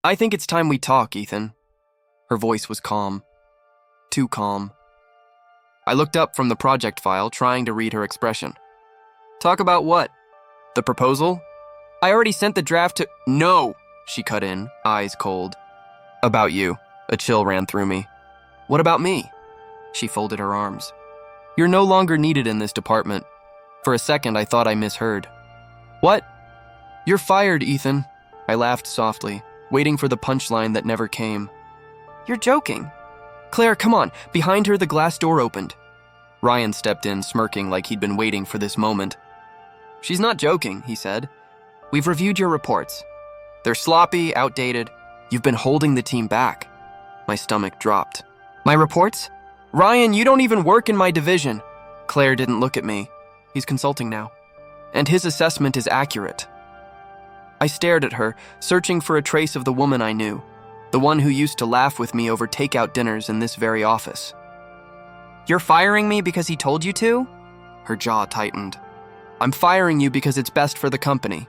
I think it's time we talk, Ethan. Her voice was calm. Too calm. I looked up from the project file, trying to read her expression. Talk about what? The proposal? I already sent the draft to— No, she cut in, eyes cold. About you. A chill ran through me. What about me? She folded her arms. You're no longer needed in this department. For a second, I thought I misheard. What? You're fired, Ethan. I laughed softly, waiting for the punchline that never came. You're joking. Claire, come on. Behind her, the glass door opened. Ryan stepped in, smirking like he'd been waiting for this moment. She's not joking, he said. We've reviewed your reports. They're sloppy, outdated. You've been holding the team back. My stomach dropped. My reports? Ryan, you don't even work in my division. Claire didn't look at me. He's consulting now. And his assessment is accurate. I stared at her, searching for a trace of the woman I knew, the one who used to laugh with me over takeout dinners in this very office. You're firing me because he told you to? Her jaw tightened. I'm firing you because it's best for the company.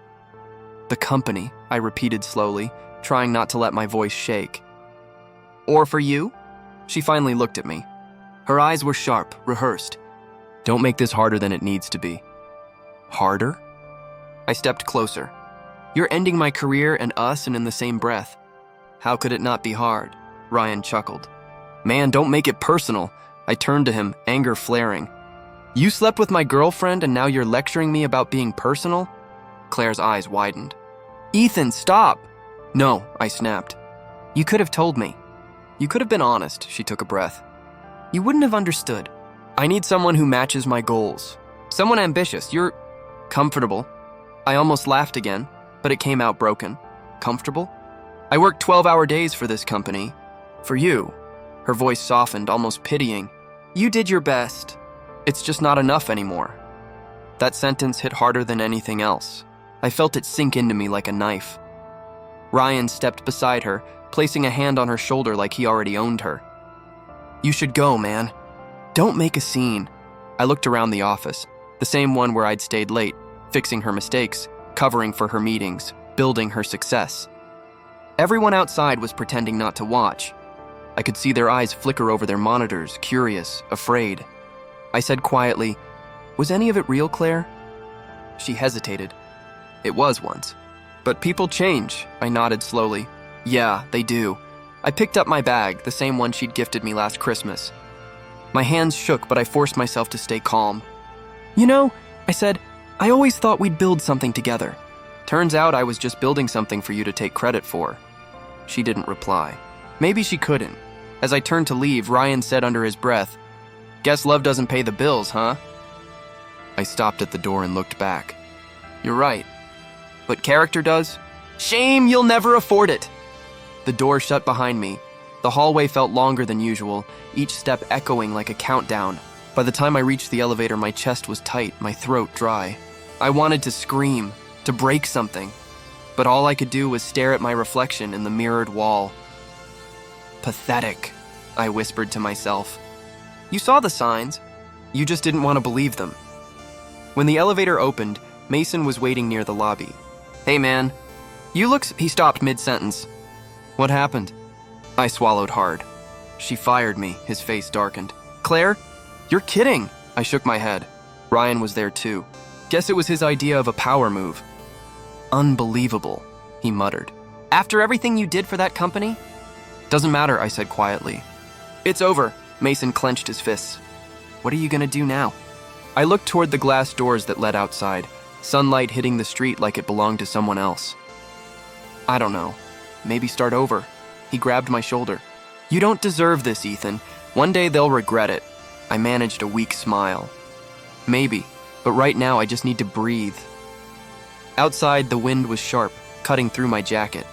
The company, I repeated slowly, trying not to let my voice shake. Or for you? She finally looked at me. Her eyes were sharp, rehearsed. Don't make this harder than it needs to be. Harder? I stepped closer. You're ending my career and us and in the same breath. How could it not be hard? Ryan chuckled. Man, don't make it personal. I turned to him, anger flaring. You slept with my girlfriend and now you're lecturing me about being personal? Claire's eyes widened. Ethan, stop! No, I snapped. You could have told me. You could have been honest, she took a breath. You wouldn't have understood. I need someone who matches my goals. Someone ambitious. You're comfortable. I almost laughed again, but it came out broken. Comfortable? I worked 12-hour days for this company. For you. Her voice softened, almost pitying. You did your best. It's just not enough anymore. That sentence hit harder than anything else. I felt it sink into me like a knife. Ryan stepped beside her, placing a hand on her shoulder like he already owned her. You should go, man. Don't make a scene. I looked around the office, the same one where I'd stayed late, fixing her mistakes, covering for her meetings, building her success. Everyone outside was pretending not to watch. I could see their eyes flicker over their monitors, curious, afraid. I said quietly, Was any of it real, Claire? She hesitated. It was once. But people change, I nodded slowly. Yeah, they do. I picked up my bag, the same one she'd gifted me last Christmas. My hands shook, but I forced myself to stay calm. You know, I said, I always thought we'd build something together. Turns out I was just building something for you to take credit for. She didn't reply. Maybe she couldn't. As I turned to leave, Ryan said under his breath, Guess love doesn't pay the bills, huh? I stopped at the door and looked back. You're right. But character does? Shame, you'll never afford it! The door shut behind me. The hallway felt longer than usual, each step echoing like a countdown. By the time I reached the elevator, my chest was tight, my throat dry. I wanted to scream, to break something. But all I could do was stare at my reflection in the mirrored wall. Pathetic, I whispered to myself. You saw the signs. You just didn't want to believe them. When the elevator opened, Mason was waiting near the lobby. Hey man, He stopped mid-sentence. What happened? I swallowed hard. She fired me, his face darkened. Claire, you're kidding. I shook my head. Ryan was there too. Guess it was his idea of a power move. Unbelievable, he muttered. After everything you did for that company? Doesn't matter, I said quietly. It's over. Mason clenched his fists. What are you gonna do now? I looked toward the glass doors that led outside, sunlight hitting the street like it belonged to someone else. I don't know. Maybe start over. He grabbed my shoulder. You don't deserve this, Ethan. One day they'll regret it. I managed a weak smile. Maybe, but right now I just need to breathe. Outside, the wind was sharp, cutting through my jacket.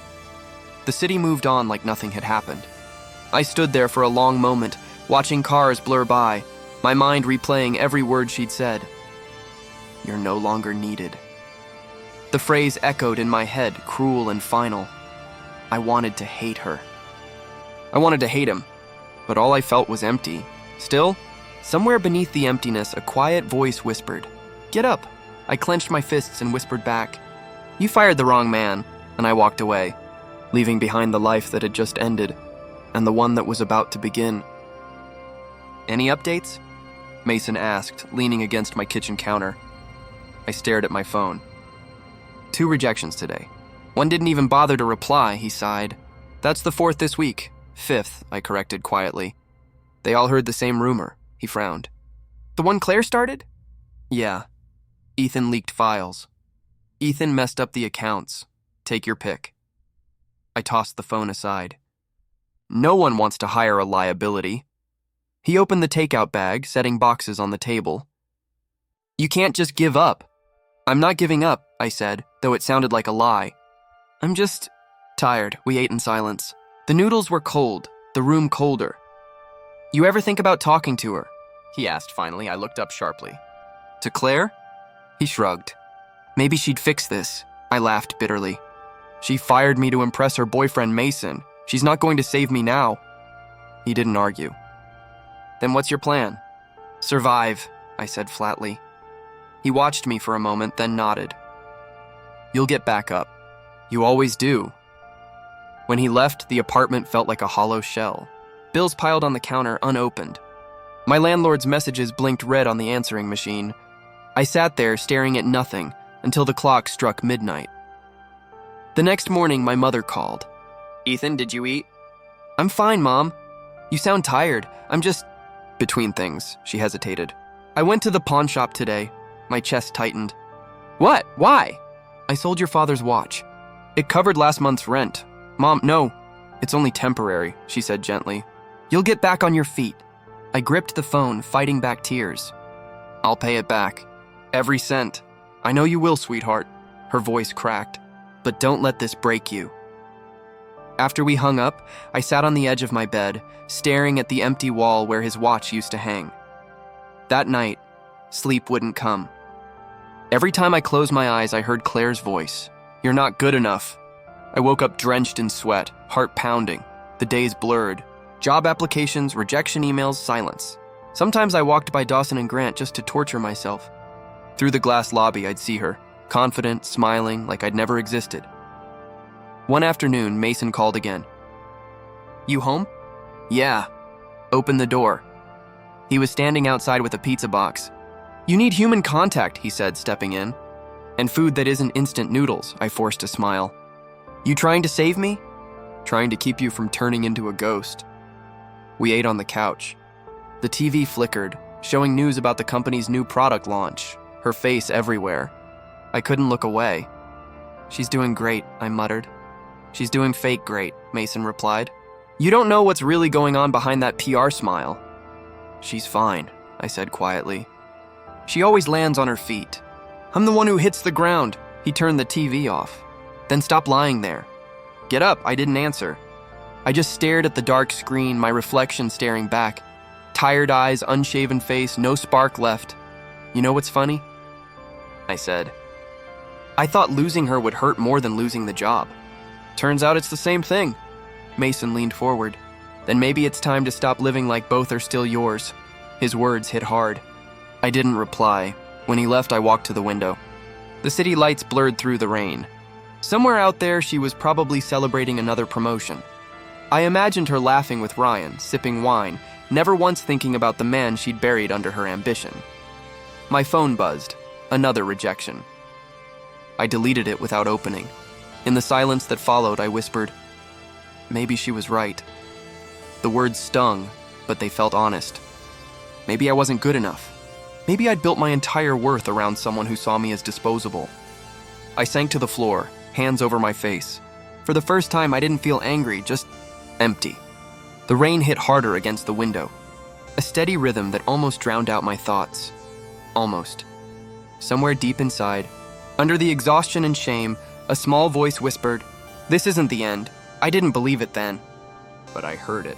The city moved on like nothing had happened. I stood there for a long moment, watching cars blur by, my mind replaying every word she'd said. You're no longer needed. The phrase echoed in my head, cruel and final. I wanted to hate her. I wanted to hate him, but all I felt was empty. Still, somewhere beneath the emptiness, a quiet voice whispered, Get up. I clenched my fists and whispered back, You fired the wrong man, and I walked away. leaving behind the life that had just ended and the one that was about to begin. "Any updates?" Mason asked, leaning against my kitchen counter. I stared at my phone. 2 rejections today. One didn't even bother to reply, he sighed. "That's the 4th this week. 5th, I corrected quietly. They all heard the same rumor, he frowned. "The one Claire started?" "Yeah. Ethan leaked files. Ethan messed up the accounts. Take your pick." I tossed the phone aside. No one wants to hire a liability. He opened the takeout bag, setting boxes on the table. "You can't just give up." "I'm not giving up," I said, though it sounded like a lie. "I'm just tired." We ate in silence. The noodles were cold, the room colder. "You ever think about talking to her?" he asked finally. I looked up sharply. "To Claire?" He shrugged. "Maybe she'd fix this." I laughed bitterly. "She fired me to impress her boyfriend Mason. She's not going to save me now." He didn't argue. "Then what's your plan?" "Survive," I said flatly. He watched me for a moment, then nodded. "You'll get back up. You always do." When he left, the apartment felt like a hollow shell. Bills piled on the counter unopened. My landlord's messages blinked red on the answering machine. I sat there staring at nothing until the clock struck midnight. The next morning, my mother called. "Ethan, did you eat?" "I'm fine, Mom. You sound tired. I'm just..." Between things, she hesitated. "I went to the pawn shop today." My chest tightened. "What? Why?" "I sold your father's watch. It covered last month's rent." "Mom, no. It's only temporary," she said gently. "You'll get back on your feet." I gripped the phone, fighting back tears. "I'll pay it back. Every cent. I know you will, sweetheart." Her voice cracked. "But don't let this break you." After we hung up, I sat on the edge of my bed, staring at the empty wall where his watch used to hang. That night, sleep wouldn't come. Every time I closed my eyes, I heard Claire's voice. "You're not good enough." I woke up drenched in sweat, heart pounding. The days blurred. Job applications, rejection emails, silence. Sometimes I walked by Dawson and Grant just to torture myself. Through the glass lobby, I'd see her, confident, smiling, like I'd never existed. One afternoon, Mason called again. "You home?" "Yeah." "Open the door." He was standing outside with a pizza box. "You need human contact," he said, stepping in. "And food that isn't instant noodles," I forced a smile. "You trying to save me?" "Trying to keep you from turning into a ghost." We ate on the couch. The TV flickered, showing news about the company's new product launch, her face everywhere. I couldn't look away. "She's doing great," I muttered. "She's doing fake great," Mason replied. "You don't know what's really going on behind that PR smile." "She's fine," I said quietly. "She always lands on her feet. I'm the one who hits the ground." He turned the TV off. "Then stop lying there." "Get up," I didn't answer. I just stared at the dark screen, my reflection staring back. Tired eyes, unshaven face, no spark left. "You know what's funny?" I said. "I thought losing her would hurt more than losing the job. Turns out it's the same thing." Mason leaned forward. "Then maybe it's time to stop living like both are still yours." His words hit hard. I didn't reply. When he left, I walked to the window. The city lights blurred through the rain. Somewhere out there, she was probably celebrating another promotion. I imagined her laughing with Ryan, sipping wine, never once thinking about the man she'd buried under her ambition. My phone buzzed. Another rejection. I deleted it without opening. In the silence that followed, I whispered, "Maybe she was right." The words stung, but they felt honest. Maybe I wasn't good enough. Maybe I'd built my entire worth around someone who saw me as disposable. I sank to the floor, hands over my face. For the first time, I didn't feel angry, just empty. The rain hit harder against the window. A steady rhythm that almost drowned out my thoughts. Almost. Somewhere deep inside, under the exhaustion and shame, a small voice whispered, "This isn't the end." I didn't believe it then, but I heard it.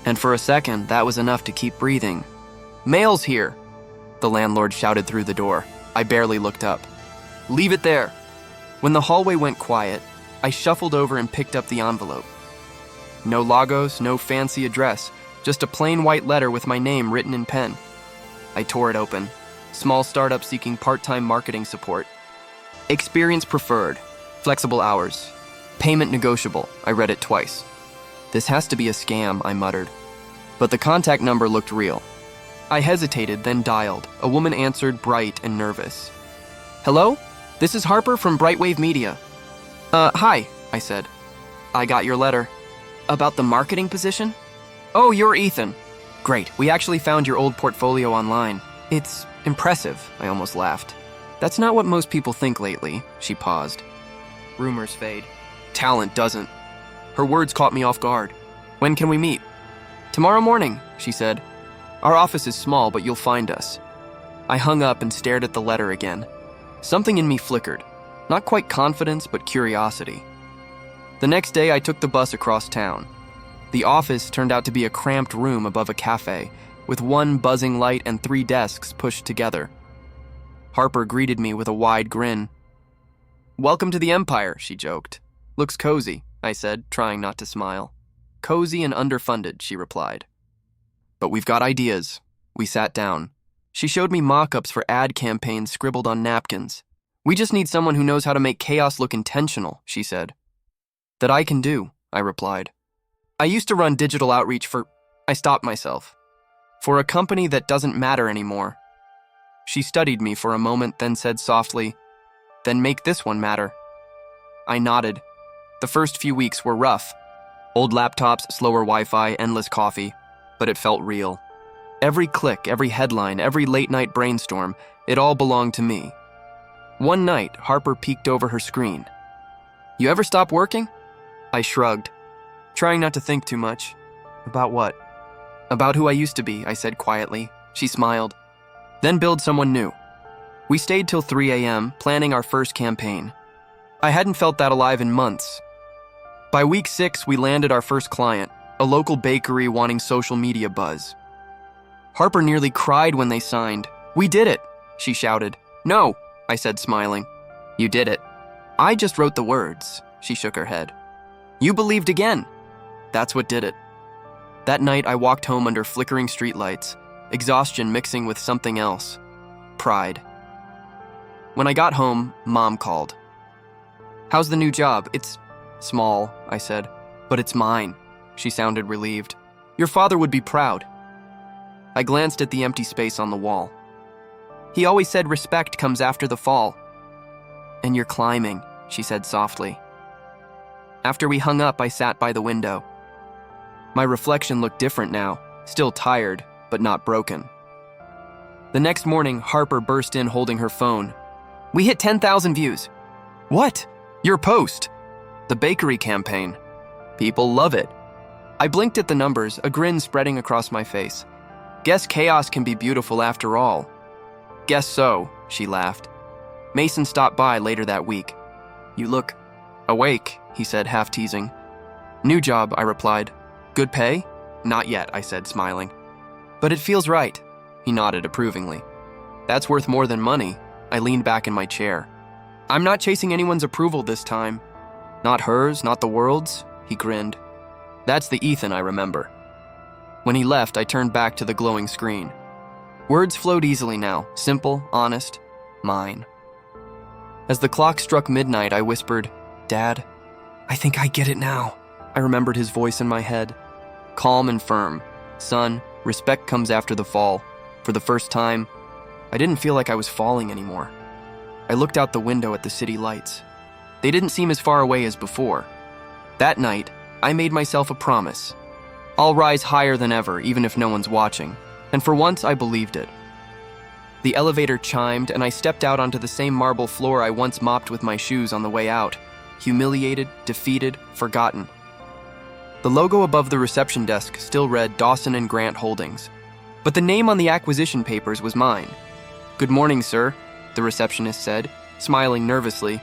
And for a second, that was enough to keep breathing. "Mail's here," the landlord shouted through the door. I barely looked up. "Leave it there." When the hallway went quiet, I shuffled over and picked up the envelope. No logos, no fancy address, just a plain white letter with my name written in pen. I tore it open. Small startup seeking part-time marketing support. Experience preferred. Flexible hours. Payment negotiable. I read it twice. This has to be a scam, I muttered. But the contact number looked real. I hesitated, then dialed. A woman answered, bright and nervous. Hello? This is Harper from Brightwave Media. Hi, I said. I got your letter. About the marketing position? Oh, you're Ethan. Great, we actually found your old portfolio online. It's impressive, I almost laughed. That's not what most people think lately, she paused. Rumors fade. Talent doesn't. Her words caught me off guard. When can we meet? Tomorrow morning, she said. Our office is small, but you'll find us. I hung up and stared at the letter again. Something in me flickered. Not quite confidence, but curiosity. The next day, I took the bus across town. The office turned out to be a cramped room above a cafe, with one buzzing light and 3 desks pushed together. Harper greeted me with a wide grin. Welcome to the Empire, she joked. Looks cozy, I said, trying not to smile. Cozy and underfunded, she replied. But we've got ideas. We sat down. She showed me mock-ups for ad campaigns scribbled on napkins. We just need someone who knows how to make chaos look intentional, she said. That I can do, I replied. I used to run digital outreach I stopped myself. For a company that doesn't matter anymore. She studied me for a moment, then said softly, Then make this one matter. I nodded. The first few weeks were rough. Old laptops, slower Wi-Fi, endless coffee, but it felt real. Every click, every headline, every late-night brainstorm, it all belonged to me. One night, Harper peeked over her screen. You ever stop working? I shrugged, trying not to think too much. About what? About who I used to be, I said quietly. She smiled. Then build someone new. We stayed till 3 a.m., planning our first campaign. I hadn't felt that alive in months. By week 6, we landed our first client, a local bakery wanting social media buzz. Harper nearly cried when they signed. We did it, she shouted. No, I said, smiling. You did it. I just wrote the words, she shook her head. You believed again. That's what did it. That night, I walked home under flickering streetlights, exhaustion mixing with something else. Pride. When I got home, Mom called. How's the new job? It's small, I said, but it's mine. She sounded relieved. Your father would be proud. I glanced at the empty space on the wall. He always said respect comes after the fall. And you're climbing, she said softly. After we hung up, I sat by the window. My reflection looked different now, still tired, but not broken. The next morning, Harper burst in holding her phone. We hit 10,000 views. What? Your post? The bakery campaign. People love it. I blinked at the numbers, a grin spreading across my face. Guess chaos can be beautiful after all. Guess so, she laughed. Mason stopped by later that week. You look awake, he said, half teasing. New job, I replied. Good pay? Not yet, I said, smiling. But it feels right, he nodded approvingly. That's worth more than money. I leaned back in my chair. I'm not chasing anyone's approval this time. Not hers, not the world's, he grinned. That's the Ethan I remember. When he left, I turned back to the glowing screen. Words flowed easily now, simple, honest, mine. As the clock struck midnight, I whispered, Dad, I think I get it now. I remembered his voice in my head. Calm and firm. Son, respect comes after the fall. For the first time, I didn't feel like I was falling anymore. I looked out the window at the city lights. They didn't seem as far away as before. That night, I made myself a promise. I'll rise higher than ever, even if no one's watching. And for once, I believed it. The elevator chimed, and I stepped out onto the same marble floor I once mopped with my shoes on the way out. Humiliated, defeated, forgotten. The logo above the reception desk still read Dawson and Grant Holdings. But the name on the acquisition papers was mine. Good morning, sir, the receptionist said, smiling nervously.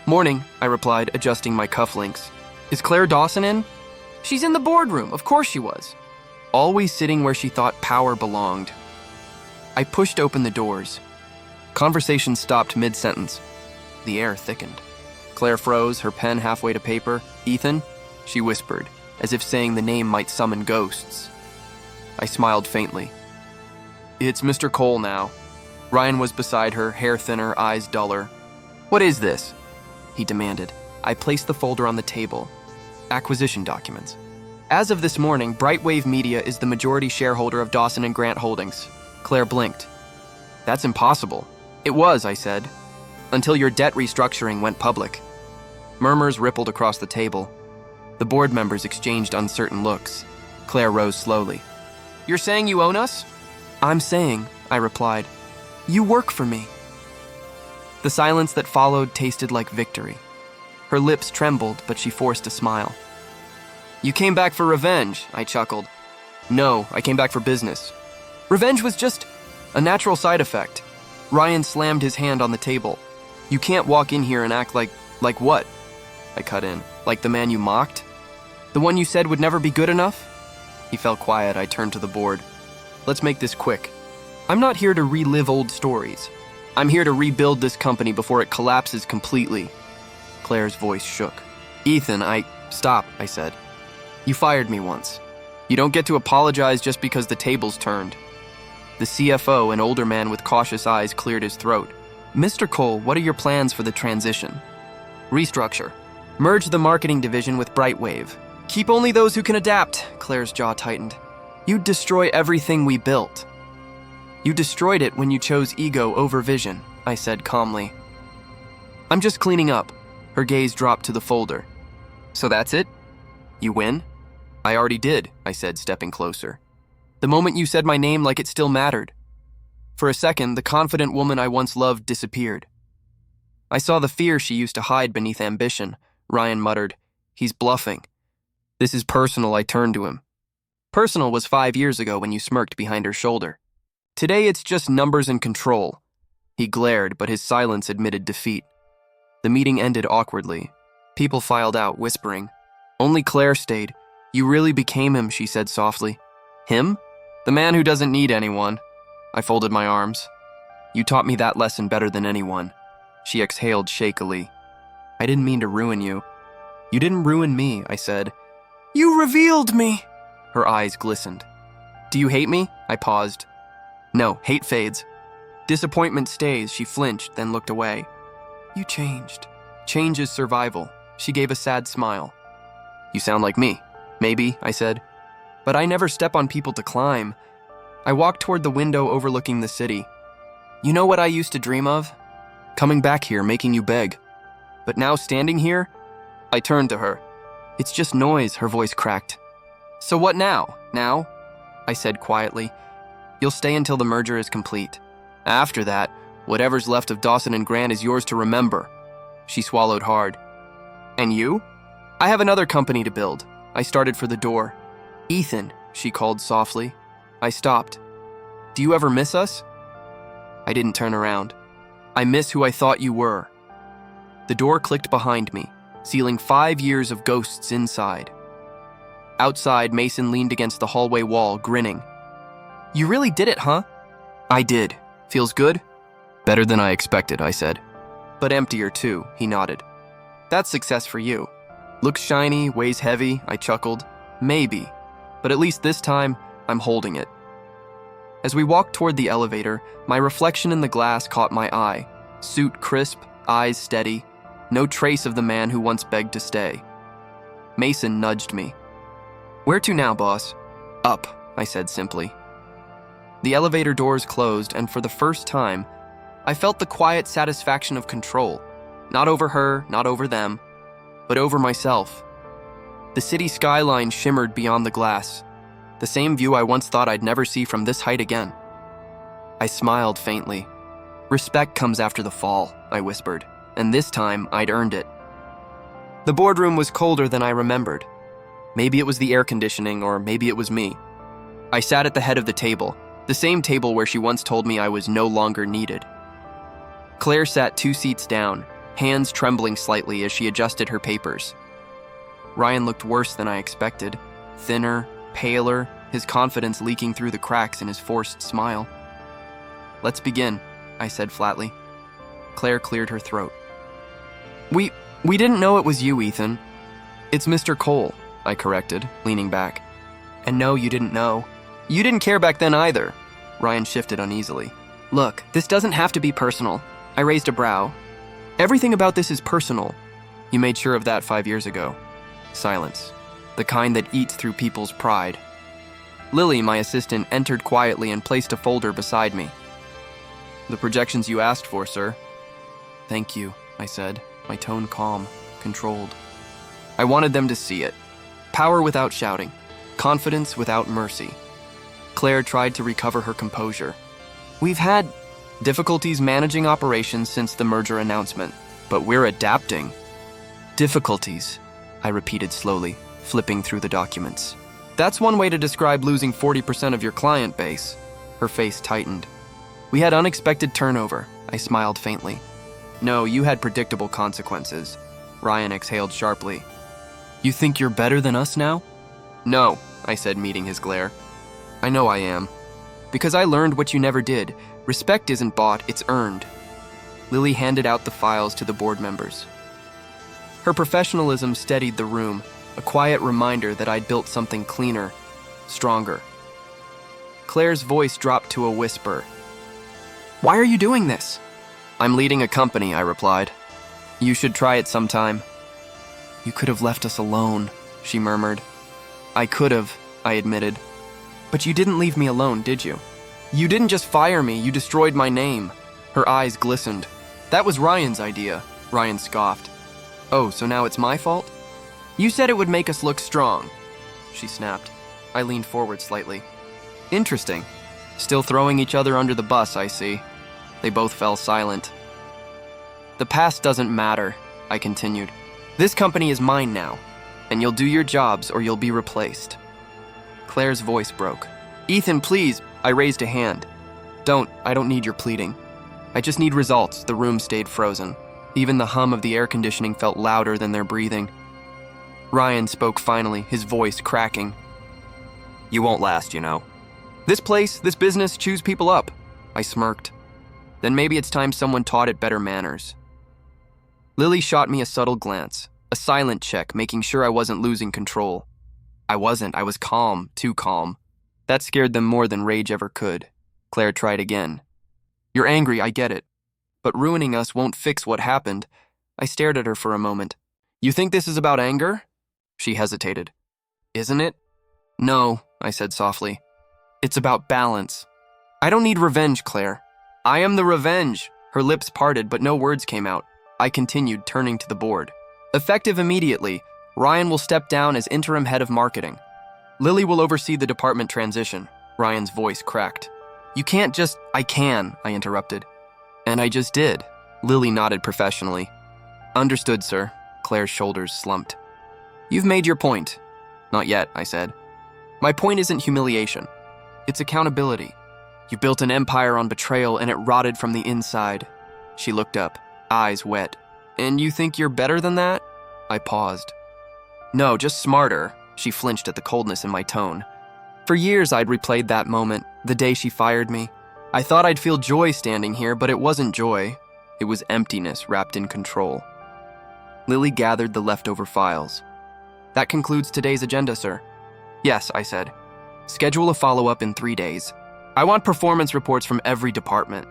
Morning, I replied, adjusting my cufflinks. Is Claire Dawson in? She's in the boardroom, of course she was. Always sitting where she thought power belonged. I pushed open the doors. Conversation stopped mid-sentence. The air thickened. Claire froze, her pen halfway to paper. Ethan? She whispered, as if saying the name might summon ghosts. I smiled faintly. It's Mr. Cole now. Ryan was beside her, hair thinner, eyes duller. What is this? He demanded. I placed the folder on the table. Acquisition documents. As of this morning, Brightwave Media is the majority shareholder of Dawson & Grant Holdings. Claire blinked. That's impossible. It was, I said, until your debt restructuring went public. Murmurs rippled across the table. The board members exchanged uncertain looks. Claire rose slowly. You're saying you own us? I'm saying, I replied, you work for me. The silence that followed tasted like victory. Her lips trembled, but she forced a smile. You came back for revenge, I chuckled. No, I came back for business. Revenge was just a natural side effect. Ryan slammed his hand on the table. You can't walk in here and act like what? I cut in. Like the man you mocked? The one you said would never be good enough? He fell quiet. I turned to the board. Let's make this quick. I'm not here to relive old stories. I'm here to rebuild this company before it collapses completely. Claire's voice shook. Ethan, Stop, I said. You fired me once. You don't get to apologize just because the tables turned. The CFO, an older man with cautious eyes, cleared his throat. Mr. Cole, what are your plans for the transition? Restructure. Merge the marketing division with Brightwave. Keep only those who can adapt, Claire's jaw tightened. You'd destroy everything we built. You destroyed it when you chose ego over vision, I said calmly. I'm just cleaning up. Her gaze dropped to the folder. So that's it? You win? I already did, I said, stepping closer. The moment you said my name like it still mattered. For a second, the confident woman I once loved disappeared. I saw the fear she used to hide beneath ambition. Ryan muttered, He's bluffing. This is personal, I turned to him. Personal was 5 years ago when you smirked behind her shoulder. Today it's just numbers and control. He glared, but his silence admitted defeat. The meeting ended awkwardly. People filed out, whispering. Only Claire stayed. You really became him, she said softly. Him? The man who doesn't need anyone. I folded my arms. You taught me that lesson better than anyone. She exhaled shakily. I didn't mean to ruin you. You didn't ruin me, I said. You revealed me. Her eyes glistened. Do you hate me? I paused. No, hate fades. Disappointment stays, she flinched, then looked away. You changed. Change is survival. She gave a sad smile. You sound like me. Maybe, I said. But I never step on people to climb. I walked toward the window overlooking the city. You know what I used to dream of? Coming back here, making you beg. But now standing here, I turned to her. It's just noise, her voice cracked. So what now? Now? I said quietly. You'll stay until the merger is complete. After that, whatever's left of Dawson & Grant is yours to remember. She swallowed hard. And you? I have another company to build. I started for the door. Ethan, she called softly. I stopped. Do you ever miss us? I didn't turn around. I miss who I thought you were. The door clicked behind me, sealing 5 years of ghosts inside. Outside, Mason leaned against the hallway wall, grinning. You really did it, huh? I did. Feels good? Better than I expected, I said. But emptier too, he nodded. That's success for you. Looks shiny, weighs heavy, I chuckled. Maybe. But at least this time, I'm holding it. As we walked toward the elevator, my reflection in the glass caught my eye. Suit crisp, eyes steady. No trace of the man who once begged to stay. Mason nudged me. Where to now, boss? Up, I said simply. The elevator doors closed, and for the first time, I felt the quiet satisfaction of control. Not over her, not over them, but over myself. The city skyline shimmered beyond the glass, the same view I once thought I'd never see from this height again. I smiled faintly. Respect comes after the fall, I whispered, and this time I'd earned it. The boardroom was colder than I remembered. Maybe it was the air conditioning, or maybe it was me. I sat at the head of the table, the same table where she once told me I was no longer needed. Claire sat 2 seats down, hands trembling slightly as she adjusted her papers. Ryan looked worse than I expected, thinner, paler, his confidence leaking through the cracks in his forced smile. Let's begin, I said flatly. Claire cleared her throat. We didn't know it was you, Ethan. It's Mr. Cole, I corrected, leaning back. And no, you didn't know. You didn't care back then either. Ryan shifted uneasily. Look, this doesn't have to be personal. I raised a brow. Everything about this is personal. You made sure of that 5 years ago. Silence. The kind that eats through people's pride. Lily, my assistant, entered quietly and placed a folder beside me. The projections you asked for, sir. Thank you, I said, my tone calm, controlled. I wanted them to see it. Power without shouting. Confidence without mercy. Claire tried to recover her composure. We've had difficulties managing operations since the merger announcement, but we're adapting. Difficulties, I repeated slowly, flipping through the documents. That's one way to describe losing 40% of your client base. Her face tightened. We had unexpected turnover, I smiled faintly. No, you had predictable consequences. Ryan exhaled sharply. You think you're better than us now? No, I said, meeting his glare. I know I am. Because I learned what you never did. Respect isn't bought, it's earned. Lily handed out the files to the board members. Her professionalism steadied the room, a quiet reminder that I'd built something cleaner, stronger. Claire's voice dropped to a whisper. Why are you doing this? I'm leading a company, I replied. You should try it sometime. You could have left us alone, she murmured. I could have, I admitted. But you didn't leave me alone, did you? You didn't just fire me, you destroyed my name. Her eyes glistened. That was Ryan's idea, Ryan scoffed. Oh, so now it's my fault? You said it would make us look strong, she snapped. I leaned forward slightly. Interesting. Still throwing each other under the bus, I see. They both fell silent. The past doesn't matter, I continued. This company is mine now, and you'll do your jobs or you'll be replaced. Claire's voice broke. Ethan, please, I raised a hand. I don't need your pleading. I just need results. The room stayed frozen. Even the hum of the air conditioning felt louder than their breathing. Ryan spoke finally, his voice cracking. You won't last, you know. This place, this business, chews people up. I smirked. Then maybe it's time someone taught it better manners. Lily shot me a subtle glance, a silent check, making sure I wasn't losing control. I wasn't. I was calm, too calm. That scared them more than rage ever could. Claire tried again. You're angry, I get it. But ruining us won't fix what happened. I stared at her for a moment. You think this is about anger? She hesitated. Isn't it? No, I said softly. It's about balance. I don't need revenge, Claire. I am the revenge. Her lips parted, but no words came out. I continued, turning to the board. Effective immediately, Ryan will step down as interim head of marketing. Lily will oversee the department transition. Ryan's voice cracked. You can't just... I can, I interrupted. And I just did. Lily nodded professionally. Understood, sir. Claire's shoulders slumped. You've made your point. Not yet, I said. My point isn't humiliation. It's accountability. You built an empire on betrayal and it rotted from the inside. She looked up, eyes wet. And you think you're better than that? I paused. No, just smarter. She flinched at the coldness in my tone. For years, I'd replayed that moment, the day she fired me. I thought I'd feel joy standing here, but it wasn't joy. It was emptiness wrapped in control. Lily gathered the leftover files. That concludes today's agenda, sir. Yes, I said. Schedule a follow-up in 3 days. I want performance reports from every department.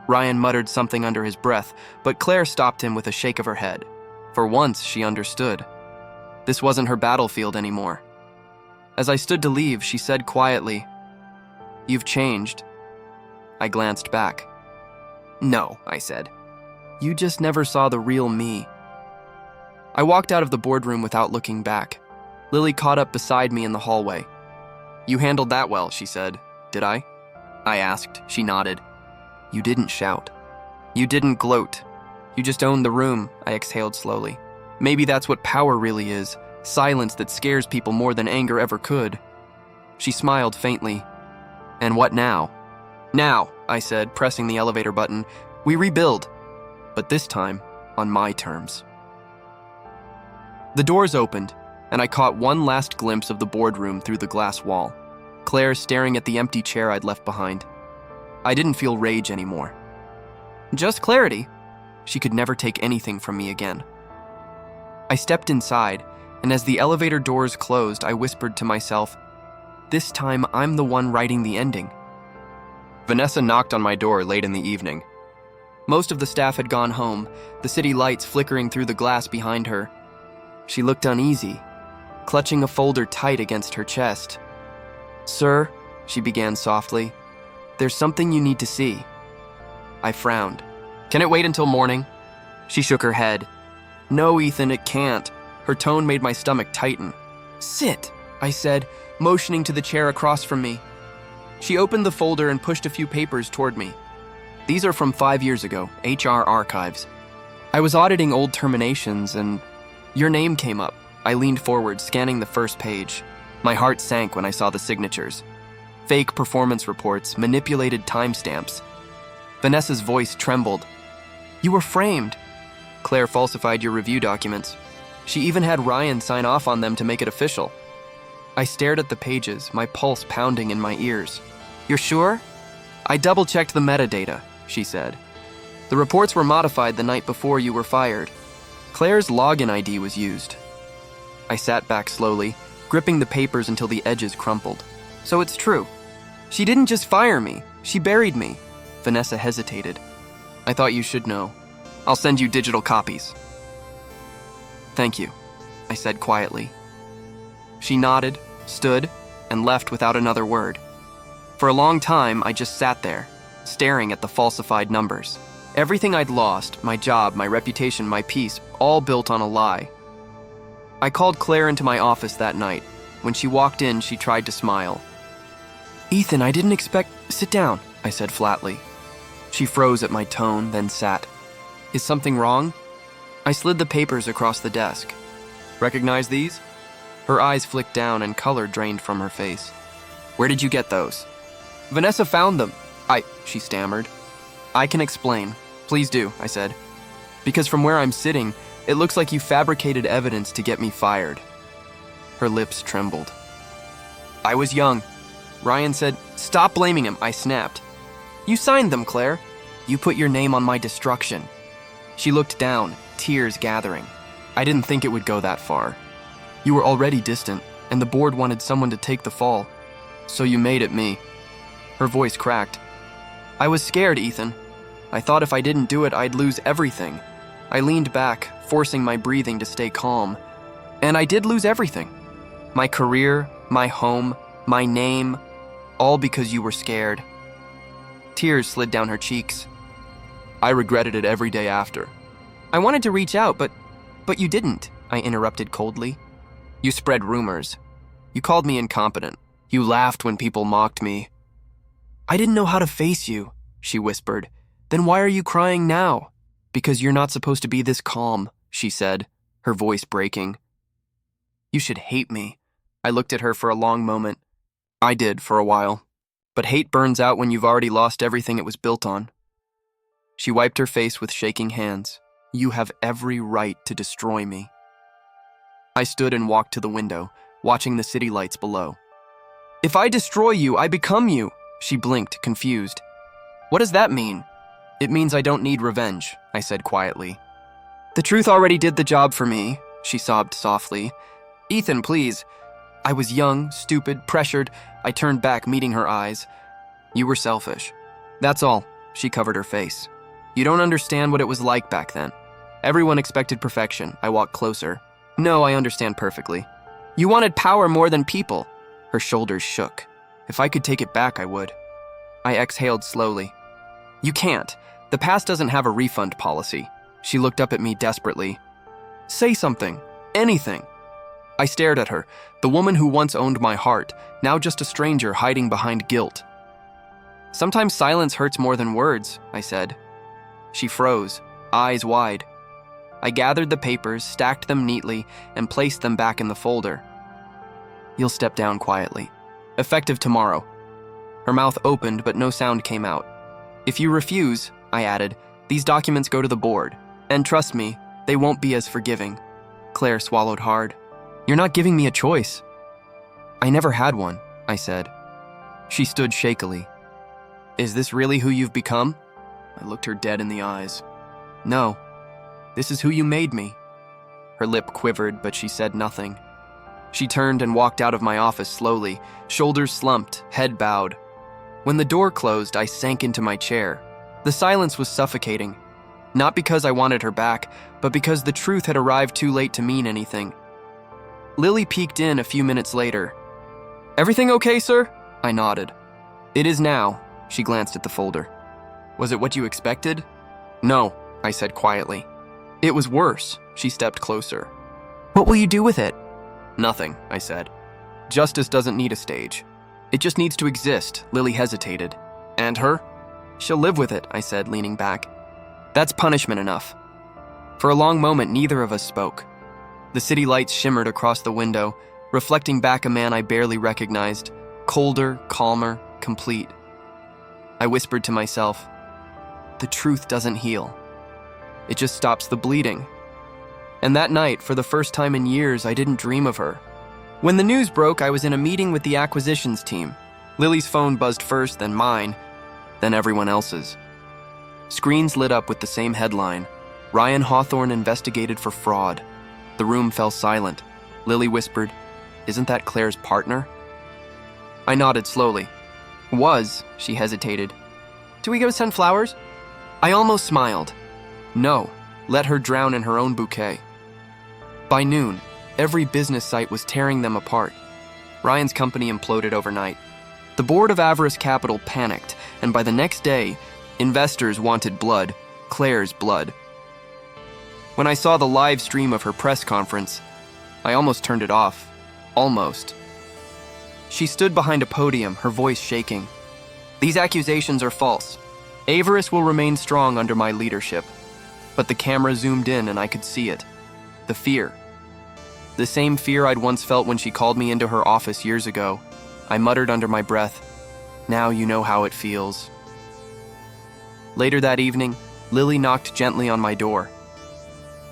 Ryan muttered something under his breath, but Claire stopped him with a shake of her head. For once, she understood. This wasn't her battlefield anymore. As I stood to leave, she said quietly, You've changed. I glanced back. No, I said. You just never saw the real me. I walked out of the boardroom without looking back. Lily caught up beside me in the hallway. You handled that well, she said. Did I? I asked. She nodded. You didn't shout. You didn't gloat. You just owned the room, I exhaled slowly. Maybe that's what power really is. Silence that scares people more than anger ever could. She smiled faintly. And what now? Now, I said, pressing the elevator button, we rebuild. But this time, on my terms. The doors opened, and I caught one last glimpse of the boardroom through the glass wall. Claire staring at the empty chair I'd left behind. I didn't feel rage anymore. Just clarity. She could never take anything from me again. I stepped inside, and as the elevator doors closed, I whispered to myself, this time I'm the one writing the ending. Vanessa knocked on my door late in the evening. Most of the staff had gone home, the city lights flickering through the glass behind her. She looked uneasy, clutching a folder tight against her chest. "Sir," she began softly, "there's something you need to see." I frowned. "Can it wait until morning?" She shook her head. "No, Ethan, it can't." Her tone made my stomach tighten. "Sit," I said, motioning to the chair across from me. She opened the folder and pushed a few papers toward me. "These are from 5 years ago, HR archives. I was auditing old terminations and your name came up." I leaned forward, scanning the first page. My heart sank when I saw the signatures. Fake performance reports, manipulated timestamps. Vanessa's voice trembled. "You were framed. Claire falsified your review documents. She even had Ryan sign off on them to make it official." I stared at the pages, my pulse pounding in my ears. "You're sure?" "I double-checked the metadata," she said. "The reports were modified the night before you were fired. Claire's login ID was used." I sat back slowly, gripping the papers until the edges crumpled. "So it's true. She didn't just fire me, she buried me." Vanessa hesitated. "I thought you should know. I'll send you digital copies." "Thank you," I said quietly. She nodded, stood, and left without another word. For a long time, I just sat there, staring at the falsified numbers. Everything I'd lost, my job, my reputation, my peace, all built on a lie. I called Claire into my office that night. When she walked in, she tried to smile. "Ethan, I didn't expect—" "Sit down," I said flatly. She froze at my tone, then sat. "Is something wrong?" I slid the papers across the desk. "Recognize these?" Her eyes flicked down and color drained from her face. "Where did you get those?" "Vanessa found them." She stammered. "I can explain." "Please do," I said. "Because from where I'm sitting, it looks like you fabricated evidence to get me fired." Her lips trembled. "I was young." Ryan said, "Stop blaming him," I snapped. "You signed them, Claire. You put your name on my destruction." She looked down, tears gathering. "I didn't think it would go that far. You were already distant, and the board wanted someone to take the fall. So you made it me." Her voice cracked. "I was scared, Ethan. I thought if I didn't do it, I'd lose everything." I leaned back, forcing my breathing to stay calm. And I did lose everything. My career, my home, my name, all because you were scared. Tears slid down her cheeks. "I regretted it every day after." "I wanted to reach out, but you didn't," I interrupted coldly. "You spread rumors. You called me incompetent. You laughed when people mocked me." "I didn't know how to face you," she whispered. "Then why are you crying now?" "Because you're not supposed to be this calm," she said, her voice breaking. "You should hate me." I looked at her for a long moment. I did for a while. But hate burns out when you've already lost everything it was built on. She wiped her face with shaking hands. "You have every right to destroy me." I stood and walked to the window, watching the city lights below. "If I destroy you, I become you." She blinked, confused. "What does that mean?" "It means I don't need revenge," I said quietly. "The truth already did the job for me," she sobbed softly. "Ethan, please." I was young, stupid, pressured. I turned back, meeting her eyes. "You were selfish. That's all." She covered her face. "You don't understand what it was like back then. Everyone expected perfection." I walked closer. "No, I understand perfectly. You wanted power more than people." Her shoulders shook. "If I could take it back, I would." I exhaled slowly. "You can't. The past doesn't have a refund policy." She looked up at me desperately. "Say something. Anything." I stared at her, the woman who once owned my heart, now just a stranger hiding behind guilt. "Sometimes silence hurts more than words," I said. She froze, eyes wide. I gathered the papers, stacked them neatly, and placed them back in the folder. "You'll step down quietly. Effective tomorrow." Her mouth opened, but no sound came out. "If you refuse," I added, "these documents go to the board. And trust me, they won't be as forgiving." Claire swallowed hard. "You're not giving me a choice." "I never had one," I said. She stood shakily. "Is this really who you've become?" I looked her dead in the eyes. "No. This is who you made me." Her lip quivered, but she said nothing. She turned and walked out of my office slowly, shoulders slumped, head bowed. When the door closed, I sank into my chair. The silence was suffocating, not because I wanted her back, but because the truth had arrived too late to mean anything. Lily peeked in a few minutes later. "Everything okay, sir?" I nodded. "It is now." She glanced at the folder. "Was it what you expected?" "No," I said quietly. "It was worse." She stepped closer. "What will you do with it?" "Nothing," I said. "Justice doesn't need a stage. It just needs to exist." Lily hesitated. "And her?" "She'll live with it," I said, leaning back. "That's punishment enough." For a long moment, neither of us spoke. The city lights shimmered across the window, reflecting back a man I barely recognized, colder, calmer, complete. I whispered to myself, "The truth doesn't heal. It just stops the bleeding." And that night, for the first time in years, I didn't dream of her. When the news broke, I was in a meeting with the acquisitions team. Lily's phone buzzed first, then mine, then everyone else's. Screens lit up with the same headline: Ryan Hawthorne investigated for fraud. The room fell silent. Lily whispered, "Isn't that Claire's partner?" I nodded slowly. "Was," she hesitated. "Do we go send flowers?" I almost smiled. No, let her drown in her own bouquet. By noon, every business site was tearing them apart. Ryan's company imploded overnight. The board of Avarice Capital panicked, and by the next day, investors wanted blood, Claire's blood. When I saw the live stream of her press conference, I almost turned it off. Almost. She stood behind a podium, her voice shaking. "These accusations are false. Avarice will remain strong under my leadership." But the camera zoomed in and I could see it. The fear. The same fear I'd once felt when she called me into her office years ago. I muttered under my breath, "Now you know how it feels." Later that evening, Lily knocked gently on my door.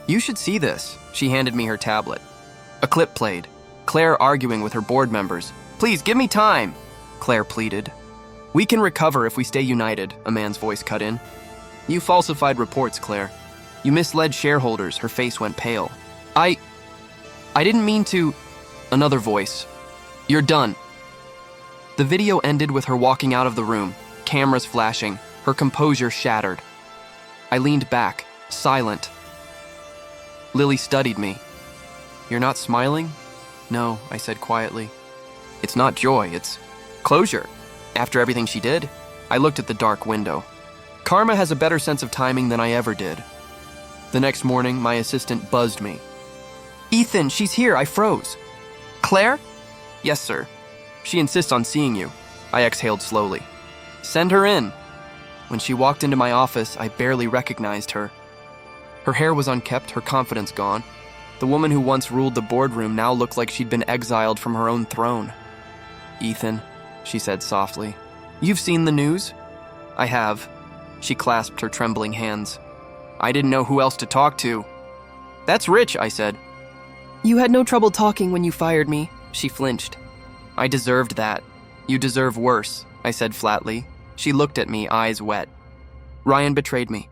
"You should see this." She handed me her tablet. A clip played. Claire arguing with her board members. "Please, give me time," Claire pleaded. "We can recover if we stay united," a man's voice cut in. "You falsified reports, Claire. You misled shareholders." Her face went pale. I didn't mean to." Another voice. "You're done." The video ended with her walking out of the room, cameras flashing, her composure shattered. I leaned back, silent. Lily studied me. "You're not smiling?" "No," I said quietly. "It's not joy, it's closure. After everything she did." I looked at the dark window. Karma has a better sense of timing than I ever did. The next morning, my assistant buzzed me. "Ethan, she's here, I froze." "Claire?" "Yes, sir. She insists on seeing you." I exhaled slowly. "Send her in." When she walked into my office, I barely recognized her. Her hair was unkempt, her confidence gone. The woman who once ruled the boardroom now looked like she'd been exiled from her own throne. "Ethan," she said softly. "You've seen the news?" "I have." She clasped her trembling hands. "I didn't know who else to talk to." "That's rich," I said. "You had no trouble talking when you fired me." She flinched. "I deserved that. You deserve worse," I said flatly. She looked at me, eyes wet. "Ryan betrayed me.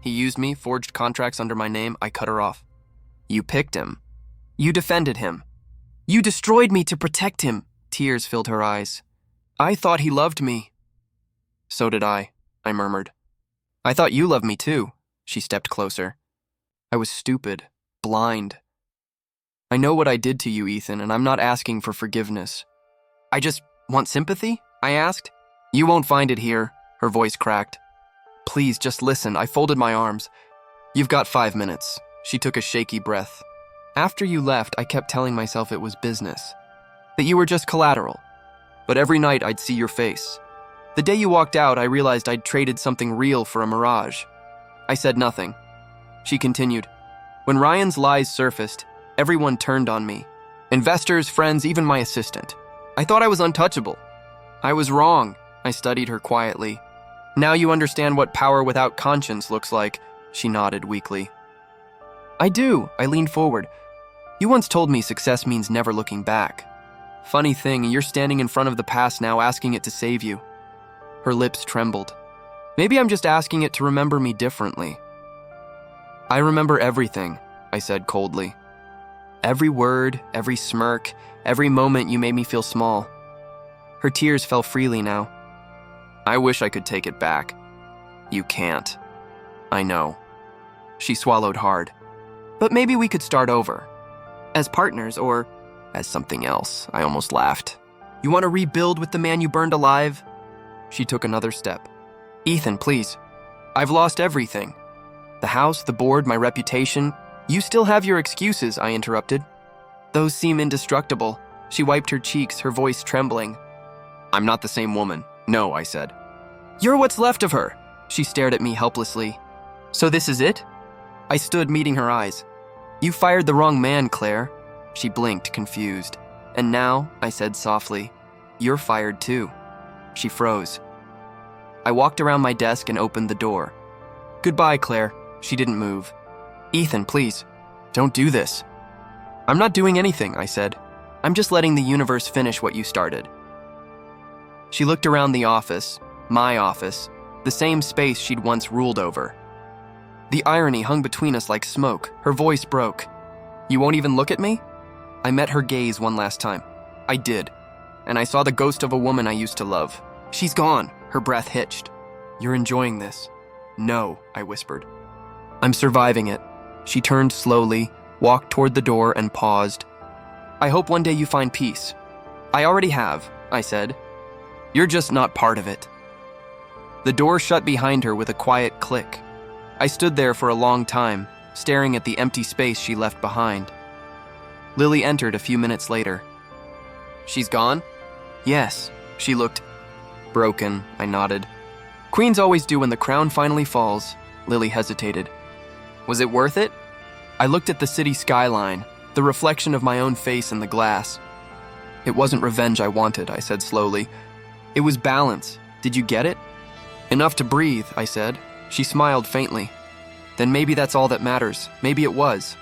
He used me, forged contracts under my name." I cut her off. "You picked him. You defended him. You destroyed me to protect him." Tears filled her eyes. "I thought he loved me." "So did I murmured. "I thought you loved me too." She stepped closer. "I was stupid, blind. I know what I did to you, Ethan, and I'm not asking for forgiveness." "I just want sympathy?" I asked. "You won't find it here." Her voice cracked. "Please, just listen." I folded my arms. "You've got 5 minutes." She took a shaky breath. "After you left, I kept telling myself it was business, that you were just collateral. But every night I'd see your face. The day you walked out, I realized I'd traded something real for a mirage." I said nothing. She continued. "When Ryan's lies surfaced, everyone turned on me. Investors, friends, even my assistant. I thought I was untouchable. I was wrong." I studied her quietly. "Now you understand what power without conscience looks like." She nodded weakly. "I do." I leaned forward. "You once told me success means never looking back. Funny thing, you're standing in front of the past now, asking it to save you." Her lips trembled. "Maybe I'm just asking it to remember me differently." "I remember everything," I said coldly. "Every word, every smirk, every moment you made me feel small." Her tears fell freely now. "I wish I could take it back." You can't. I know. She swallowed hard. But maybe we could start over. As partners or as something else, I almost laughed. You want to rebuild with the man you burned alive? She took another step. Ethan, please. I've lost everything. The house, the board, my reputation. You still have your excuses, I interrupted. Those seem indestructible. She wiped her cheeks, her voice trembling. I'm not the same woman. No, I said. You're what's left of her. She stared at me helplessly. So this is it? I stood, meeting her eyes. You fired the wrong man, Claire. She blinked, confused. And now, I said softly, you're fired too. She froze. I walked around my desk and opened the door. Goodbye, Claire. She didn't move. Ethan, please, don't do this. I'm not doing anything, I said. I'm just letting the universe finish what you started. She looked around the office, my office, the same space she'd once ruled over. The irony hung between us like smoke. Her voice broke. You won't even look at me? I met her gaze one last time. I did. And I saw the ghost of a woman I used to love. She's gone. Her breath hitched. You're enjoying this. No, I whispered. I'm surviving it. She turned slowly, walked toward the door and paused. I hope one day you find peace. I already have, I said. You're just not part of it. The door shut behind her with a quiet click. I stood there for a long time, staring at the empty space she left behind. Lily entered a few minutes later. She's gone? Yes. She looked broken, I nodded. Queens always do when the crown finally falls. Lily hesitated. Was it worth it? I looked at the city skyline, the reflection of my own face in the glass. It wasn't revenge I wanted, I said slowly. It was balance. Did you get it? Enough to breathe, I said. She smiled faintly. Then maybe that's all that matters. Maybe it was.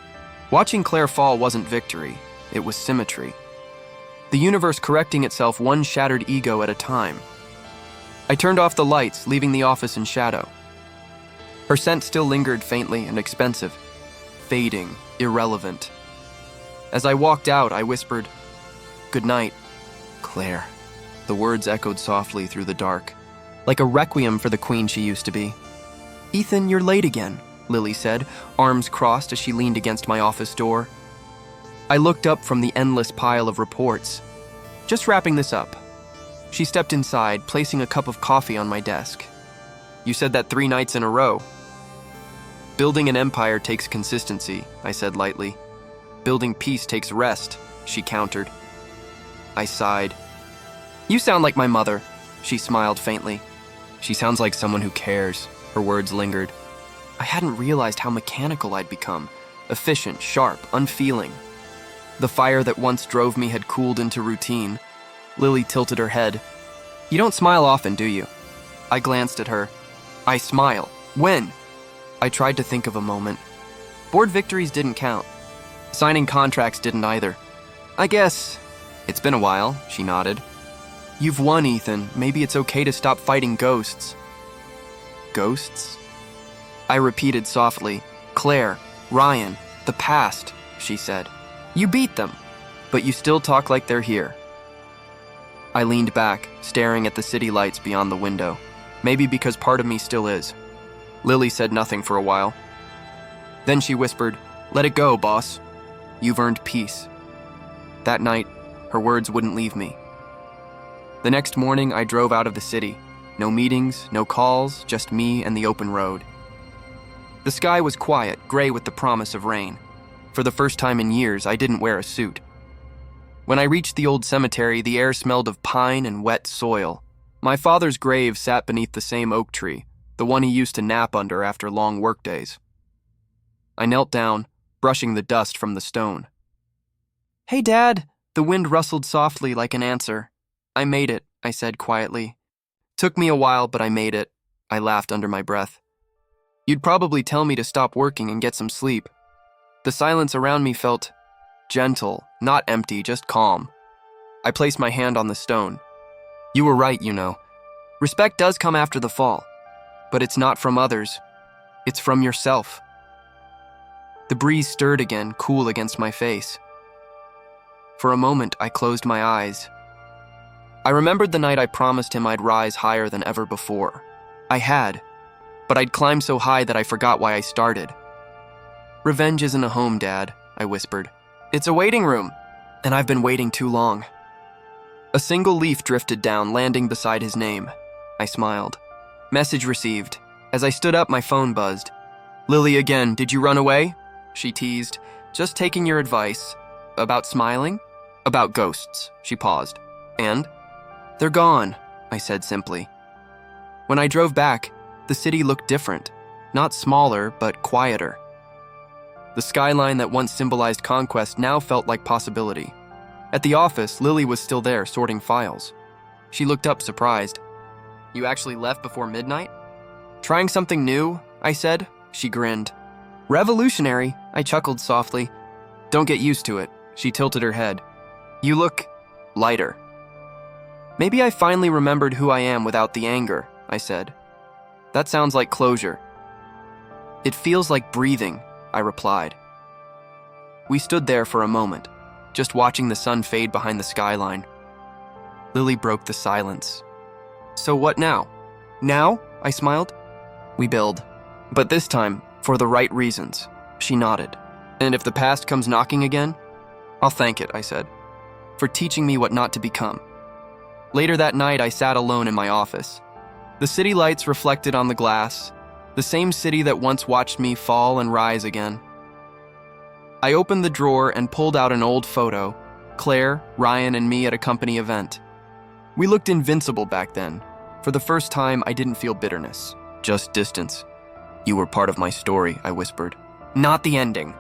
Watching Claire fall wasn't victory. It was symmetry. The universe correcting itself one shattered ego at a time. I turned off the lights, leaving the office in shadow. Her scent still lingered faintly and expensive. Fading, irrelevant. As I walked out, I whispered, "Good night, Claire." The words echoed softly through the dark, like a requiem for the queen she used to be. Ethan, you're late again, Lily said, arms crossed as she leaned against my office door. I looked up from the endless pile of reports. Just wrapping this up. She stepped inside, placing a cup of coffee on my desk. You said that 3 nights in a row. Building an empire takes consistency, I said lightly. Building peace takes rest, she countered. I sighed. You sound like my mother, she smiled faintly. She sounds like someone who cares, her words lingered. I hadn't realized how mechanical I'd become, efficient, sharp, unfeeling. The fire that once drove me had cooled into routine. Lily tilted her head. You don't smile often, do you? I glanced at her. I smile. When? I tried to think of a moment. Board victories didn't count. Signing contracts didn't either. I guess it's been a while, she nodded. You've won, Ethan. Maybe it's okay to stop fighting ghosts. Ghosts? I repeated softly. Claire, Ryan, the past, she said. You beat them, but you still talk like they're here. I leaned back, staring at the city lights beyond the window. Maybe because part of me still is. Lily said nothing for a while. Then she whispered, "Let it go, boss. You've earned peace." That night, her words wouldn't leave me. The next morning, I drove out of the city. No meetings, no calls, just me and the open road. The sky was quiet, gray with the promise of rain. For the first time in years, I didn't wear a suit. When I reached the old cemetery, the air smelled of pine and wet soil. My father's grave sat beneath the same oak tree, the one he used to nap under after long workdays. I knelt down, brushing the dust from the stone. Hey, Dad! The wind rustled softly like an answer. I made it, I said quietly. Took me a while, but I made it. I laughed under my breath. You'd probably tell me to stop working and get some sleep. The silence around me felt gentle, not empty, just calm. I placed my hand on the stone. You were right, you know. Respect does come after the fall, but it's not from others. It's from yourself. The breeze stirred again, cool against my face. For a moment, I closed my eyes. I remembered the night I promised him I'd rise higher than ever before. I had. but I'd climbed so high that I forgot why I started. Revenge isn't a home, Dad, I whispered. It's a waiting room, and I've been waiting too long. A single leaf drifted down, landing beside his name. I smiled. Message received. As I stood up, my phone buzzed. Lily again, did you run away? She teased. Just taking your advice. About smiling? About ghosts. She paused. And? They're gone, I said simply. When I drove back, the city looked different. Not smaller, but quieter. The skyline that once symbolized conquest now felt like possibility. At the office, Lily was still there, sorting files. She looked up, surprised. You actually left before midnight? Trying something new, I said. She grinned. Revolutionary, I chuckled softly. Don't get used to it. She tilted her head. You look lighter. Maybe I finally remembered who I am without the anger, I said. That sounds like closure. It feels like breathing, I replied. We stood there for a moment, just watching the sun fade behind the skyline. Lily broke the silence. So what now? Now? I smiled. We build. But this time, for the right reasons. She nodded. And if the past comes knocking again, I'll thank it, I said, for teaching me what not to become. Later that night, I sat alone in my office. The city lights reflected on the glass, the same city that once watched me fall and rise again. I opened the drawer and pulled out an old photo, Claire, Ryan, and me at a company event. We looked invincible back then. For the first time, I didn't feel bitterness, just distance. You were part of my story, I whispered. Not the ending.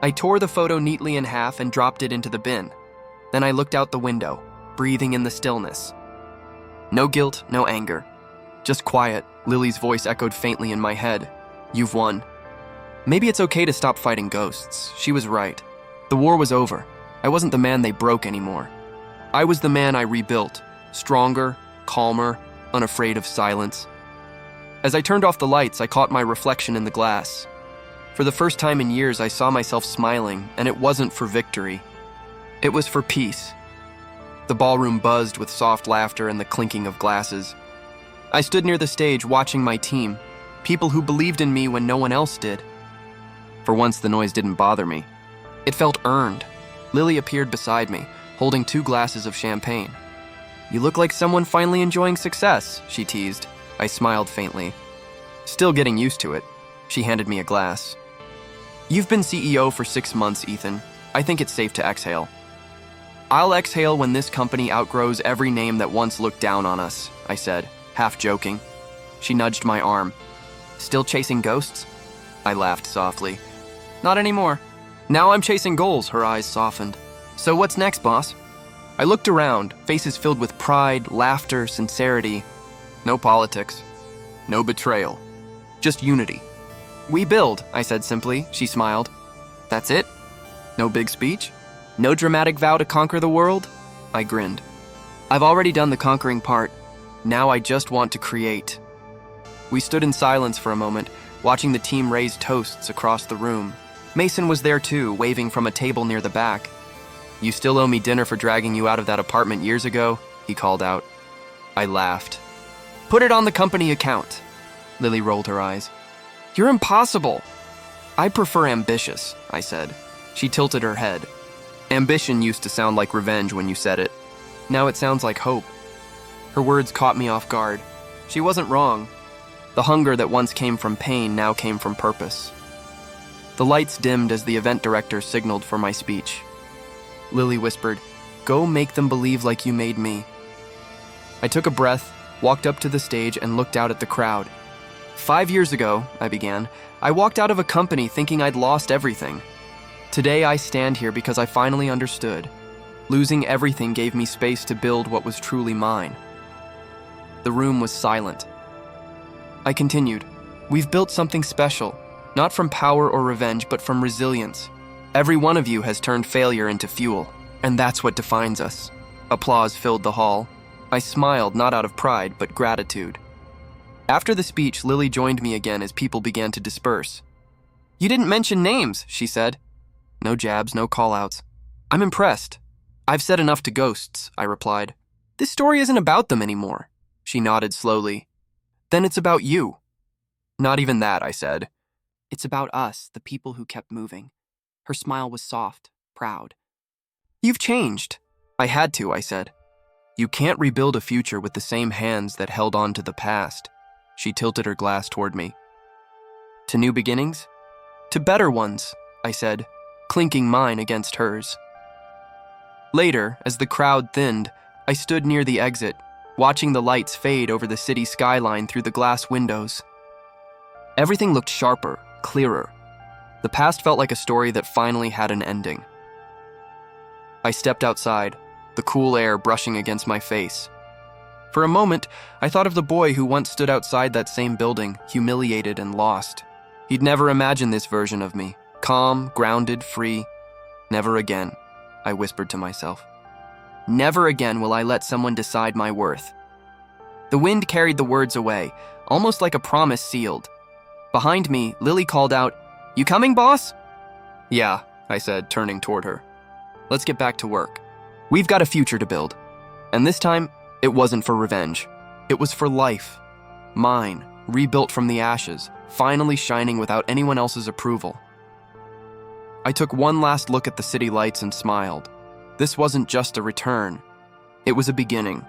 I tore the photo neatly in half and dropped it into the bin. Then I looked out the window, breathing in the stillness. No guilt, no anger. Just quiet. Lily's voice echoed faintly in my head. You've won. Maybe it's okay to stop fighting ghosts. She was right. The war was over. I wasn't the man they broke anymore. I was the man I rebuilt. Stronger, calmer, unafraid of silence. As I turned off the lights, I caught my reflection in the glass. For the first time in years, I saw myself smiling, and it wasn't for victory. It was for peace. The ballroom buzzed with soft laughter and the clinking of glasses. I stood near the stage watching my team, people who believed in me when no one else did. For once, the noise didn't bother me. It felt earned. Lily appeared beside me, holding 2 glasses of champagne. You look like someone finally enjoying success, she teased. I smiled faintly. Still getting used to it. She handed me a glass. You've been CEO for 6 months, Ethan. I think it's safe to exhale. I'll exhale when this company outgrows every name that once looked down on us, I said, half joking. She nudged my arm. Still chasing ghosts? I laughed softly. Not anymore. Now I'm chasing goals, her eyes softened. So what's next, boss? I looked around, faces filled with pride, laughter, sincerity. No politics. No betrayal. Just unity. We build, I said simply. She smiled. That's it? No big speech? No dramatic vow to conquer the world? I grinned. I've already done the conquering part. Now I just want to create. We stood in silence for a moment, watching the team raise toasts across the room. Mason was there too, waving from a table near the back. You still owe me dinner for dragging you out of that apartment years ago, he called out. I laughed. Put it on the company account. Lily rolled her eyes. You're impossible. I prefer ambitious, I said. She tilted her head. Ambition used to sound like revenge when you said it. Now it sounds like hope. Her words caught me off guard. She wasn't wrong. The hunger that once came from pain now came from purpose. The lights dimmed as the event director signaled for my speech. Lily whispered, "Go make them believe like you made me." I took a breath, walked up to the stage, and looked out at the crowd. 5 years ago, I began, I walked out of a company thinking I'd lost everything. Today I stand here because I finally understood. Losing everything gave me space to build what was truly mine. The room was silent. I continued, "We've built something special, not from power or revenge, but from resilience. Every one of you has turned failure into fuel, and that's what defines us." Applause filled the hall. I smiled, not out of pride, but gratitude. After the speech, Lily joined me again as people began to disperse. "You didn't mention names," she said. No jabs, no call-outs. "I'm impressed. I've said enough to ghosts," I replied. "This story isn't about them anymore." She nodded slowly. "Then it's about you." Not even that, I said. It's about us, the people who kept moving. Her smile was soft, proud. You've changed. I had to, I said. You can't rebuild a future with the same hands that held on to the past. She tilted her glass toward me. To new beginnings? To better ones, I said, clinking mine against hers. Later, as the crowd thinned, I stood near the exit, watching the lights fade over the city skyline through the glass windows. Everything looked sharper, clearer. The past felt like a story that finally had an ending. I stepped outside, the cool air brushing against my face. For a moment, I thought of the boy who once stood outside that same building, humiliated and lost. He'd never imagined this version of me, calm, grounded, free. Never again, I whispered to myself. Never again will I let someone decide my worth. The wind carried the words away, almost like a promise sealed. Behind me, Lily called out, "You coming, boss?" "Yeah," I said, turning toward her. "Let's get back to work. We've got a future to build." And this time, it wasn't for revenge. It was for life. Mine, rebuilt from the ashes, finally shining without anyone else's approval. I took one last look at the city lights and smiled. This wasn't just a return. It was a beginning.